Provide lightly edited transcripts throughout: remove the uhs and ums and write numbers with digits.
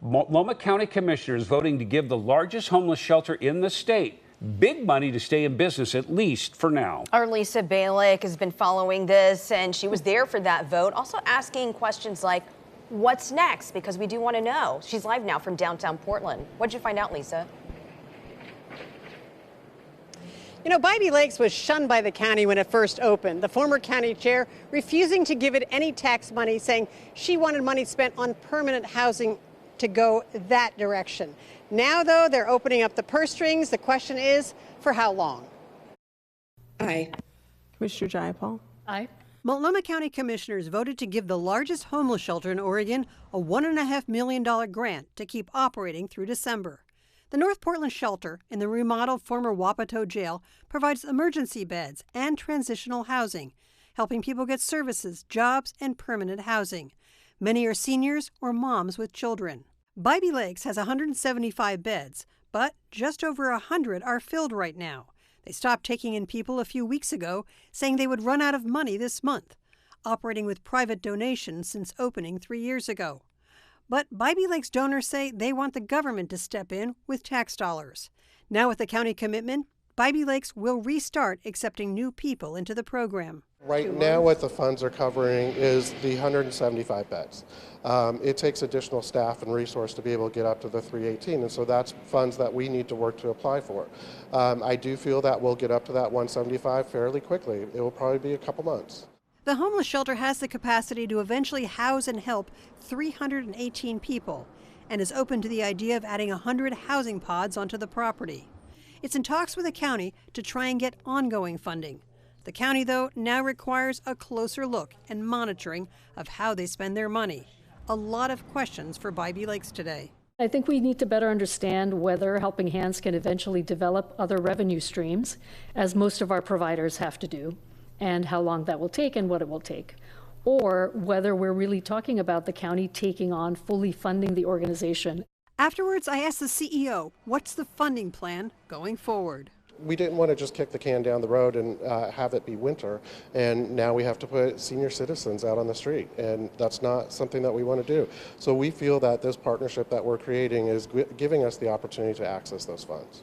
Multnomah County commissioners voting to give the largest homeless shelter in the state big money to stay in business, at least for now. Our Lisa Balick has been following this, and she was there for that vote, also asking questions like, what's next? Because we do want to know. She's live now from downtown Portland. What'd you find out, Lisa? You know, Bybee Lakes was shunned by the county when it first opened. The former county chair refusing to give it any tax money, saying she wanted money spent on permanent housing to go that direction. Now, though, they're opening up the purse strings. The question is, for how long? Aye. Commissioner Jayapal? Aye. Multnomah County commissioners voted to give the largest homeless shelter in Oregon a $1.5 million grant to keep operating through December. The North Portland shelter in the remodeled former Wapato jail provides emergency beds and transitional housing, helping people get services, jobs, and permanent housing. Many are seniors or moms with children. Bybee Lakes has 175 beds, but just over 100 are filled right now. They stopped taking in people a few weeks ago, saying they would run out of money this month, operating with private donations since opening 3 years ago. But Bybee Lakes donors say they want the government to step in with tax dollars. Now with the county commitment, Bybee Lakes will restart accepting new people into the program. Right now what the funds are covering is the 175 beds. It takes additional staff and resource to be able to get up to the 318, and so that's funds that we need to work to apply for. I do feel that we'll get up to that 175 fairly quickly. It will probably be a couple months. The homeless shelter has the capacity to eventually house and help 318 people and is open to the idea of adding 100 housing pods onto the property. It's in talks with the county to try and get ongoing funding. The county, though, now requires a closer look and monitoring of how they spend their money. A lot of questions for Bybee Lakes today. I think we need to better understand whether Helping Hands can eventually develop other revenue streams, as most of our providers have to do, and how long that will take and what it will take. Or whether we're really talking about the county taking on fully funding the organization. Afterwards, I asked the CEO, what's the funding plan going forward? We didn't want to just kick the can down the road and have it be winter, and now we have to put senior citizens out on the street, and that's not something that we want to do. So we feel that this partnership that we're creating is giving us the opportunity to access those funds.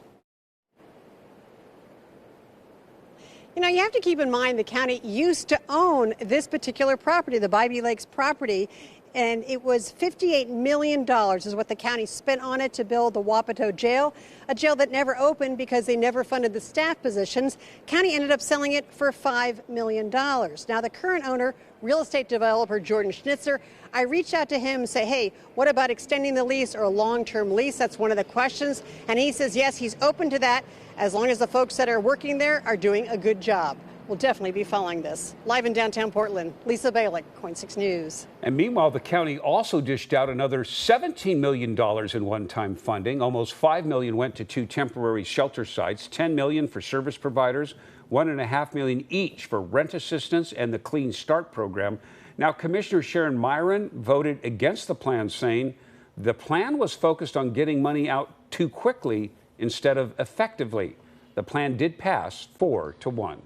You know, you have to keep in mind the county used to own this particular property, the Bybee Lakes property, and it was $58 million is what the county spent on it to build the Wapato jail, a jail that never opened because they never funded the staff positions. County ended up selling it for $5 million. Now, the current owner, real estate developer Jordan Schnitzer, I reached out to him and say, hey, what about extending the lease or a long-term lease? That's one of the questions. And he says, yes, he's open to that as long as the folks that are working there are doing a good job. We'll definitely be following this. Live in downtown Portland, Lisa Balick, KOIN 6 News. And meanwhile, the county also dished out another $17 million in one-time funding. Almost $5 million went to 2 temporary shelter sites, $10 million for service providers, $1.5 million each for rent assistance and the Clean Start program. Now, Commissioner Sharon Myron voted against the plan, saying the plan was focused on getting money out too quickly instead of effectively. The plan did pass 4-1.